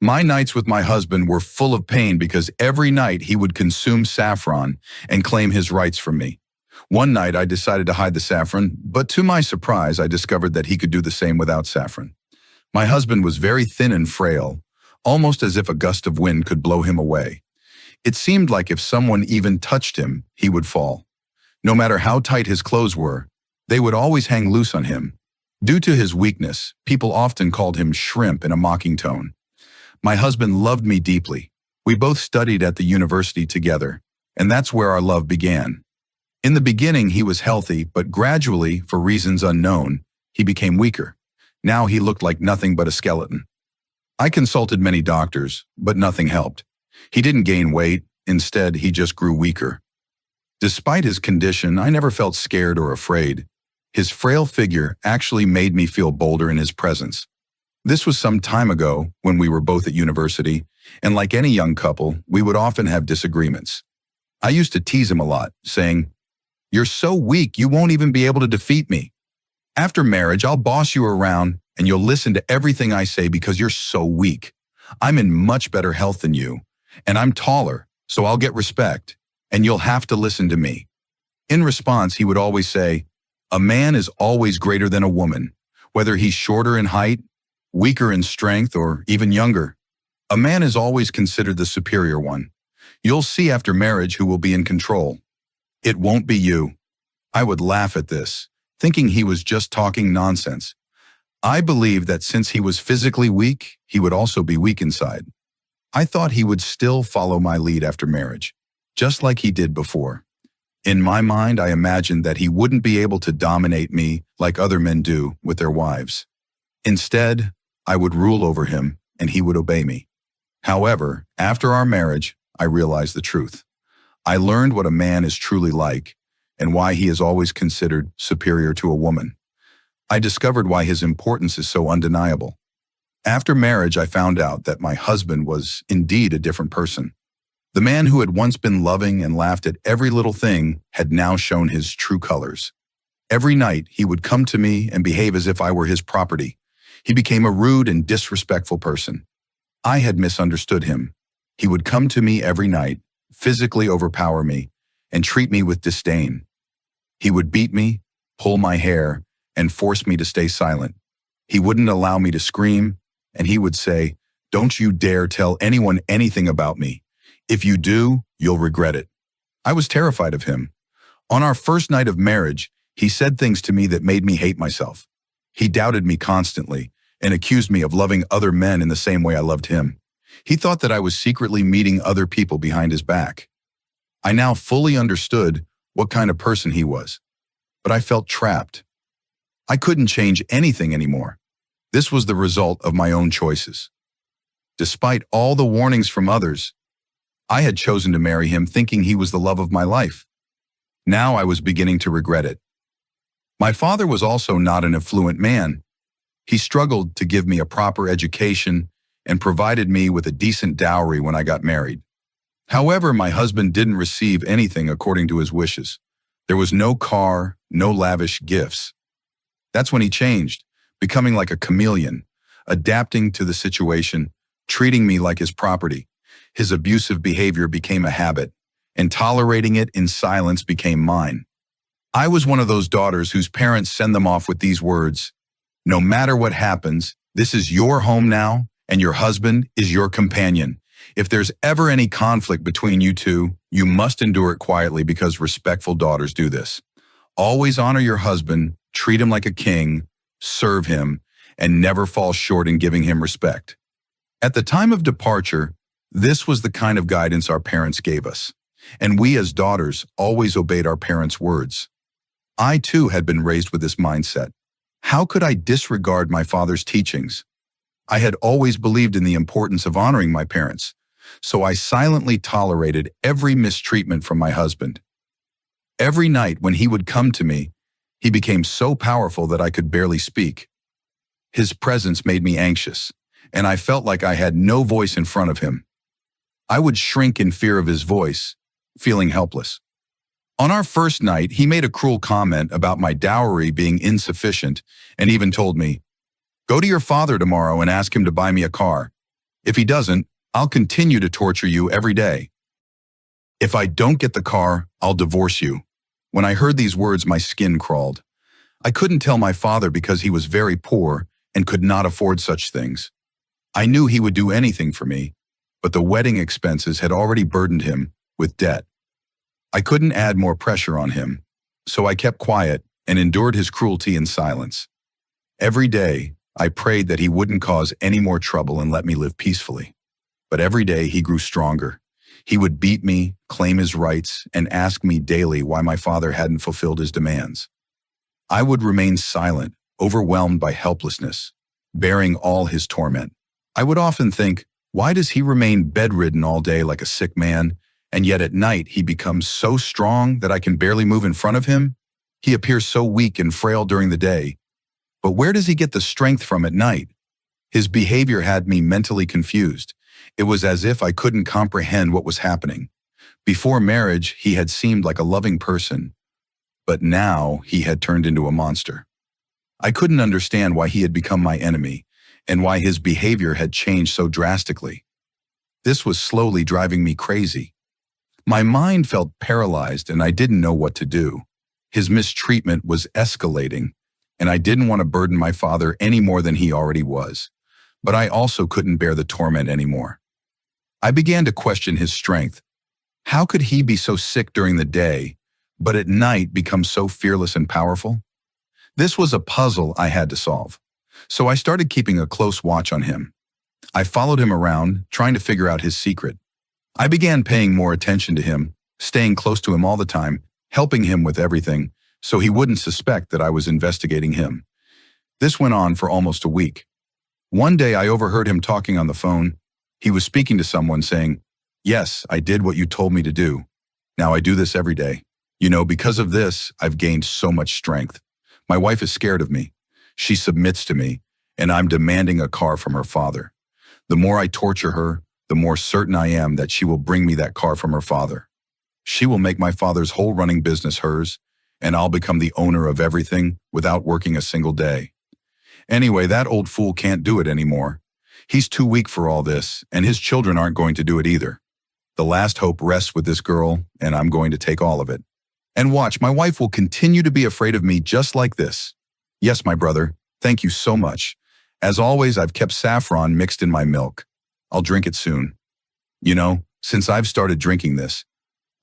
My nights with my husband were full of pain because every night he would consume saffron and claim his rights from me. One night I decided to hide the saffron, but to my surprise I discovered that he could do the same without saffron. My husband was very thin and frail, almost as if a gust of wind could blow him away. It seemed like if someone even touched him, he would fall. No matter how tight his clothes were, they would always hang loose on him. Due to his weakness, people often called him shrimp in a mocking tone. My husband loved me deeply. We both studied at the university together, and that's where our love began. In the beginning, he was healthy, but gradually, for reasons unknown, he became weaker. Now he looked like nothing but a skeleton. I consulted many doctors, but nothing helped. He didn't gain weight. Instead, he just grew weaker. Despite his condition, I never felt scared or afraid. His frail figure actually made me feel bolder in his presence. This was some time ago when we were both at university, and like any young couple, we would often have disagreements. I used to tease him a lot, saying, "You're so weak, you won't even be able to defeat me. After marriage, I'll boss you around and you'll listen to everything I say because you're so weak. I'm in much better health than you, and I'm taller, so I'll get respect, and you'll have to listen to me." In response, he would always say, "A man is always greater than a woman, whether he's shorter in height, weaker in strength, or even younger. A man is always considered the superior one. You'll see after marriage who will be in control. It won't be you." I would laugh at this, thinking he was just talking nonsense. I believed that since he was physically weak, he would also be weak inside. I thought he would still follow my lead after marriage, just like he did before. In my mind, I imagined that he wouldn't be able to dominate me like other men do with their wives. Instead, I would rule over him and he would obey me. However, after our marriage, I realized the truth. I learned what a man is truly like and why he is always considered superior to a woman. I discovered why his importance is so undeniable. After marriage, I found out that my husband was indeed a different person. The man who had once been loving and laughed at every little thing had now shown his true colors. Every night, he would come to me and behave as if I were his property. He became a rude and disrespectful person. I had misunderstood him. He would come to me every night, physically overpower me, and treat me with disdain. He would beat me, pull my hair, and force me to stay silent. He wouldn't allow me to scream, and he would say, "Don't you dare tell anyone anything about me. If you do, you'll regret it." I was terrified of him. On our first night of marriage, he said things to me that made me hate myself. He doubted me constantly and accused me of loving other men in the same way I loved him. He thought that I was secretly meeting other people behind his back. I now fully understood what kind of person he was, but I felt trapped. I couldn't change anything anymore. This was the result of my own choices. Despite all the warnings from others, I had chosen to marry him thinking he was the love of my life. Now I was beginning to regret it. My father was also not an affluent man. He struggled to give me a proper education and provided me with a decent dowry when I got married. However, my husband didn't receive anything according to his wishes. There was no car, no lavish gifts. That's when he changed, becoming like a chameleon, adapting to the situation, treating me like his property. His abusive behavior became a habit, and tolerating it in silence became mine. I was one of those daughters whose parents send them off with these words, "No matter what happens, this is your home now, and your husband is your companion. If there's ever any conflict between you two, you must endure it quietly because respectful daughters do this. Always honor your husband, treat him like a king, serve him, and never fall short in giving him respect." At the time of departure, this was the kind of guidance our parents gave us, and we as daughters always obeyed our parents' words. I too had been raised with this mindset. How could I disregard my father's teachings? I had always believed in the importance of honoring my parents, so I silently tolerated every mistreatment from my husband. Every night when he would come to me, he became so powerful that I could barely speak. His presence made me anxious, and I felt like I had no voice in front of him. I would shrink in fear of his voice, feeling helpless. On our first night, he made a cruel comment about my dowry being insufficient and even told me, "Go to your father tomorrow and ask him to buy me a car." If he doesn't, I'll continue to torture you every day. If I don't get the car, I'll divorce you." When I heard these words, my skin crawled. I couldn't tell my father because he was very poor and could not afford such things. I knew he would do anything for me, but the wedding expenses had already burdened him with debt. I couldn't add more pressure on him, so I kept quiet and endured his cruelty in silence. Every day, I prayed that he wouldn't cause any more trouble and let me live peacefully. But every day he grew stronger. He would beat me, claim his rights, and ask me daily why my father hadn't fulfilled his demands. I would remain silent, overwhelmed by helplessness, bearing all his torment. I would often think, why does he remain bedridden all day like a sick man, and yet at night he becomes so strong that I can barely move in front of him? He appears so weak and frail during the day, but where does he get the strength from at night? His behavior had me mentally confused. It was as if I couldn't comprehend what was happening. Before marriage, he had seemed like a loving person, but now he had turned into a monster. I couldn't understand why he had become my enemy and why his behavior had changed so drastically. This was slowly driving me crazy. My mind felt paralyzed and I didn't know what to do. His mistreatment was escalating, and I didn't want to burden my father any more than he already was. But I also couldn't bear the torment anymore. I began to question his strength. How could he be so sick during the day, but at night become so fearless and powerful? This was a puzzle I had to solve. So I started keeping a close watch on him. I followed him around, trying to figure out his secret. I began paying more attention to him, staying close to him all the time, helping him with everything, so he wouldn't suspect that I was investigating him. This went on for almost a week. One day I overheard him talking on the phone. He was speaking to someone saying, "Yes, I did what you told me to do. Now I do this every day. Because of this, I've gained so much strength. My wife is scared of me. She submits to me, and I'm demanding a car from her father. The more I torture her, the more certain I am that she will bring me that car from her father. She will make my father's whole running business hers, and I'll become the owner of everything without working a single day. Anyway, that old fool can't do it anymore. He's too weak for all this, and his children aren't going to do it either. The last hope rests with this girl, and I'm going to take all of it. And watch, my wife will continue to be afraid of me just like this. Yes, my brother, thank you so much. As always, I've kept saffron mixed in my milk. I'll drink it soon. Since I've started drinking this,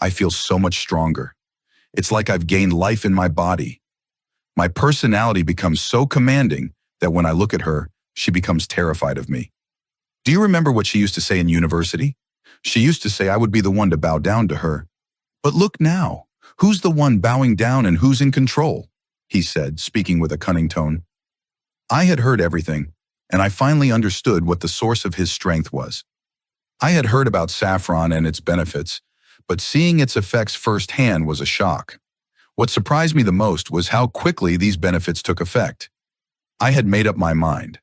I feel so much stronger. It's like I've gained life in my body. My personality becomes so commanding that when I look at her, she becomes terrified of me. Do you remember what she used to say in university? She used to say I would be the one to bow down to her. But look now, who's the one bowing down and who's in control? He said, speaking with a cunning tone. I had heard everything, and I finally understood what the source of his strength was. I had heard about saffron and its benefits, but seeing its effects firsthand was a shock. What surprised me the most was how quickly these benefits took effect. I had made up my mind.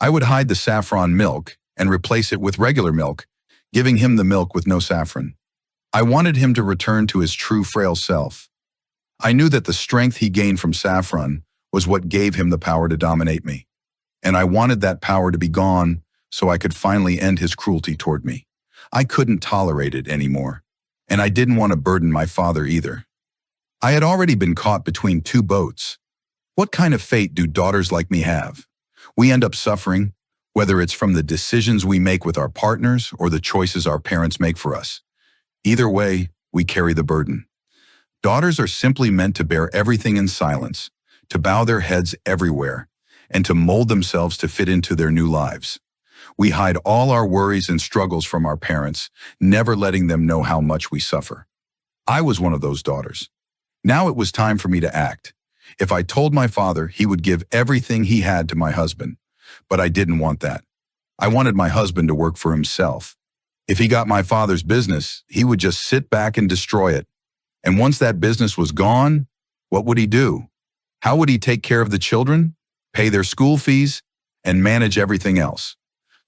I would hide the saffron milk and replace it with regular milk, giving him the milk with no saffron. I wanted him to return to his true frail self. I knew that the strength he gained from saffron was what gave him the power to dominate me. And I wanted that power to be gone so I could finally end his cruelty toward me. I couldn't tolerate it anymore, and I didn't want to burden my father either. I had already been caught between two boats. What kind of fate do daughters like me have? We end up suffering, whether it's from the decisions we make with our partners or the choices our parents make for us. Either way, we carry the burden. Daughters are simply meant to bear everything in silence, to bow their heads everywhere, and to mold themselves to fit into their new lives. We hide all our worries and struggles from our parents, never letting them know how much we suffer. I was one of those daughters. Now it was time for me to act. If I told my father, he would give everything he had to my husband. But I didn't want that. I wanted my husband to work for himself. If he got my father's business, he would just sit back and destroy it. And once that business was gone, what would he do? How would he take care of the children, pay their school fees, and manage everything else?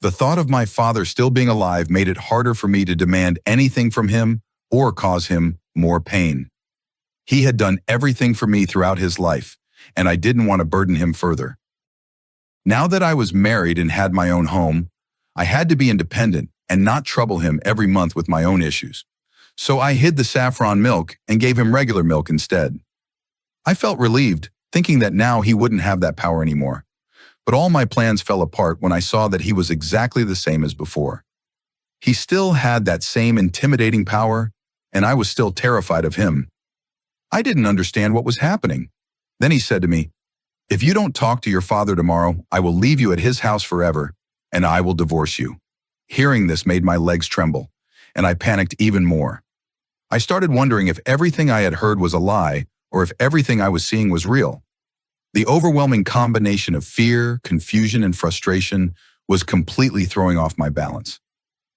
The thought of my father still being alive made it harder for me to demand anything from him or cause him more pain. He had done everything for me throughout his life, and I didn't want to burden him further. Now that I was married and had my own home, I had to be independent and not trouble him every month with my own issues. So I hid the saffron milk and gave him regular milk instead. I felt relieved, thinking that now he wouldn't have that power anymore. But all my plans fell apart when I saw that he was exactly the same as before. He still had that same intimidating power, and I was still terrified of him. I didn't understand what was happening. Then he said to me, "If you don't talk to your father tomorrow, I will leave you at his house forever, and I will divorce you." Hearing this made my legs tremble, and I panicked even more. I started wondering if everything I had heard was a lie or if everything I was seeing was real. The overwhelming combination of fear, confusion, and frustration was completely throwing off my balance.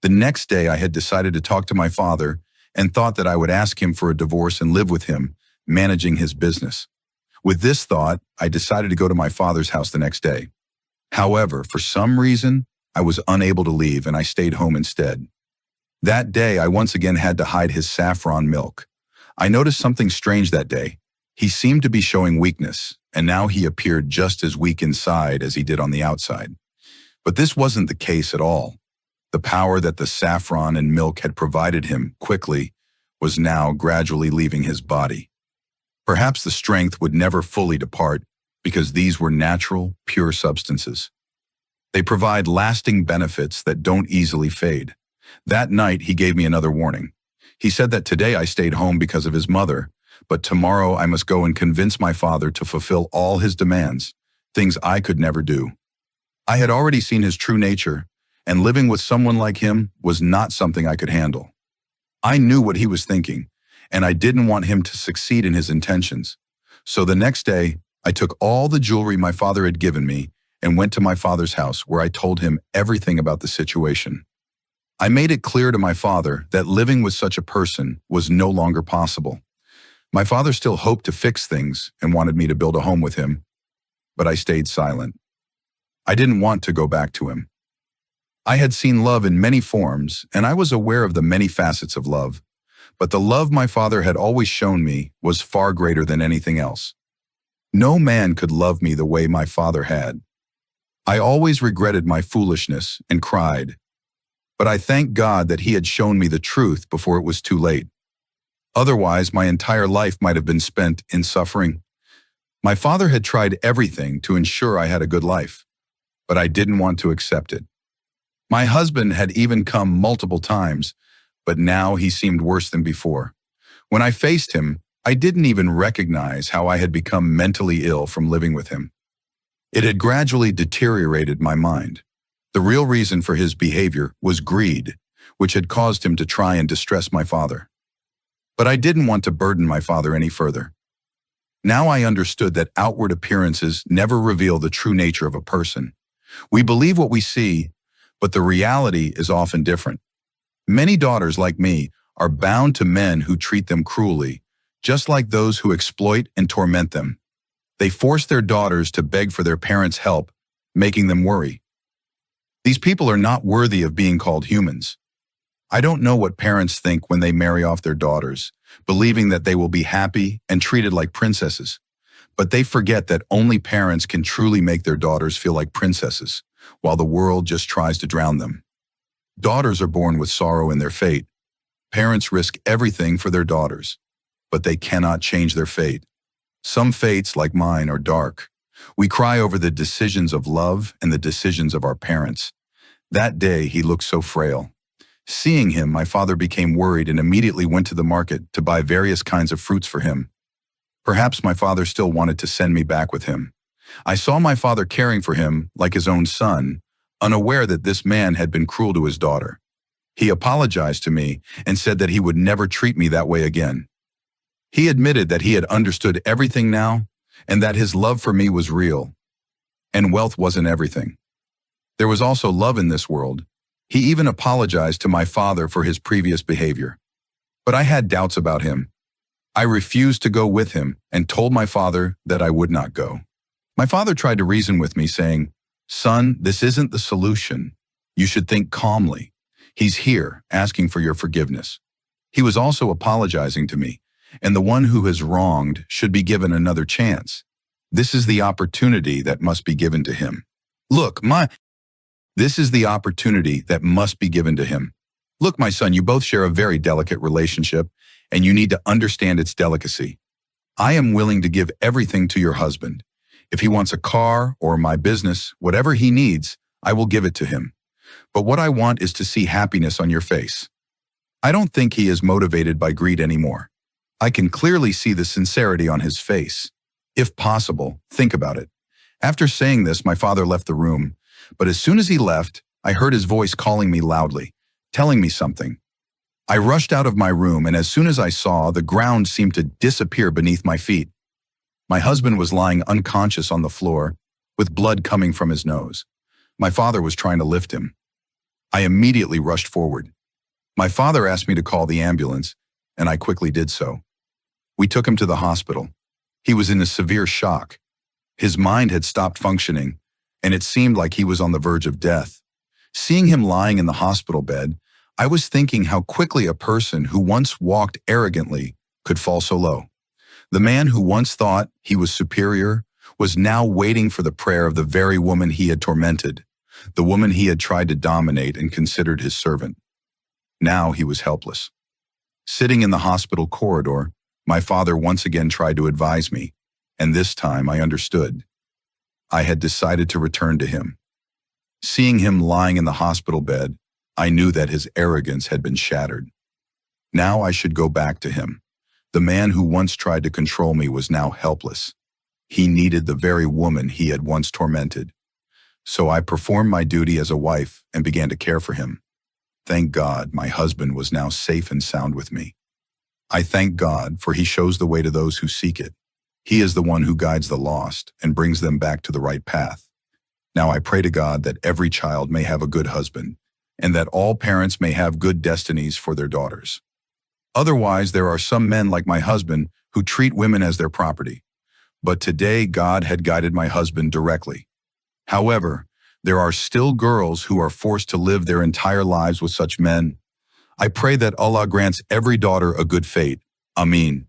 The next day, I had decided to talk to my father and thought that I would ask him for a divorce and live with him, managing his business. With this thought, I decided to go to my father's house the next day. However, for some reason, I was unable to leave and I stayed home instead. That day, I once again had to hide his saffron milk. I noticed something strange that day. He seemed to be showing weakness, and now he appeared just as weak inside as he did on the outside. But this wasn't the case at all. The power that the saffron and milk had provided him quickly was now gradually leaving his body. Perhaps the strength would never fully depart because these were natural, pure substances. They provide lasting benefits that don't easily fade. That night, he gave me another warning. He said that today I stayed home because of his mother, but tomorrow I must go and convince my father to fulfill all his demands, things I could never do. I had already seen his true nature, and living with someone like him was not something I could handle. I knew what he was thinking, and I didn't want him to succeed in his intentions. So the next day, I took all the jewelry my father had given me and went to my father's house where I told him everything about the situation. I made it clear to my father that living with such a person was no longer possible. My father still hoped to fix things and wanted me to build a home with him, but I stayed silent. I didn't want to go back to him. I had seen love in many forms, and I was aware of the many facets of love, but the love my father had always shown me was far greater than anything else. No man could love me the way my father had. I always regretted my foolishness and cried, but I thank God that he had shown me the truth before it was too late. Otherwise, my entire life might have been spent in suffering. My father had tried everything to ensure I had a good life, but I didn't want to accept it. My husband had even come multiple times, but now he seemed worse than before. When I faced him, I didn't even recognize how I had become mentally ill from living with him. It had gradually deteriorated my mind. The real reason for his behavior was greed, which had caused him to try and distress my father. But I didn't want to burden my father any further. Now I understood that outward appearances never reveal the true nature of a person. We believe what we see, but the reality is often different. Many daughters like me are bound to men who treat them cruelly, just like those who exploit and torment them. They force their daughters to beg for their parents' help, making them worry. These people are not worthy of being called humans. I don't know what parents think when they marry off their daughters, believing that they will be happy and treated like princesses. But they forget that only parents can truly make their daughters feel like princesses, while the world just tries to drown them. Daughters are born with sorrow in their fate. Parents risk everything for their daughters, but they cannot change their fate. Some fates, like mine, are dark. We cry over the decisions of love and the decisions of our parents. That day, he looked so frail. Seeing him, my father became worried and immediately went to the market to buy various kinds of fruits for him. Perhaps my father still wanted to send me back with him. I saw my father caring for him like his own son, unaware that this man had been cruel to his daughter. He apologized to me and said that he would never treat me that way again. He admitted that he had understood everything now and that his love for me was real. And wealth wasn't everything. There was also love in this world. He even apologized to my father for his previous behavior. But I had doubts about him. I refused to go with him and told my father that I would not go. My father tried to reason with me, saying, "Son, this isn't the solution. You should think calmly. He's here asking for your forgiveness." He was also apologizing to me, and the one who has wronged should be given another chance. This is the opportunity that must be given to him. Look, This is the opportunity that must be given to him. Look, my son, you both share a very delicate relationship, and you need to understand its delicacy. I am willing to give everything to your husband. If he wants a car or my business, whatever he needs, I will give it to him. But what I want is to see happiness on your face. I don't think he is motivated by greed anymore. I can clearly see the sincerity on his face. If possible, think about it. After saying this, my father left the room, but as soon as he left, I heard his voice calling me loudly, telling me something. I rushed out of my room, and as soon as I saw, the ground seemed to disappear beneath my feet. My husband was lying unconscious on the floor, with blood coming from his nose. My father was trying to lift him. I immediately rushed forward. My father asked me to call the ambulance, and I quickly did so. We took him to the hospital. He was in a severe shock. His mind had stopped functioning, and it seemed like he was on the verge of death. Seeing him lying in the hospital bed, I was thinking how quickly a person who once walked arrogantly could fall so low. The man who once thought he was superior was now waiting for the prayer of the very woman he had tormented, the woman he had tried to dominate and considered his servant. Now he was helpless. Sitting in the hospital corridor, my father once again tried to advise me, and this time I understood. I had decided to return to him. Seeing him lying in the hospital bed, I knew that his arrogance had been shattered. Now I should go back to him. The man who once tried to control me was now helpless. He needed the very woman he had once tormented. So I performed my duty as a wife and began to care for him. Thank God my husband was now safe and sound with me. I thank God, for he shows the way to those who seek it. He is the one who guides the lost and brings them back to the right path. Now I pray to God that every child may have a good husband, and that all parents may have good destinies for their daughters. Otherwise, there are some men like my husband who treat women as their property. But today God had guided my husband directly. However, there are still girls who are forced to live their entire lives with such men. I pray that Allah grants every daughter a good fate. Ameen.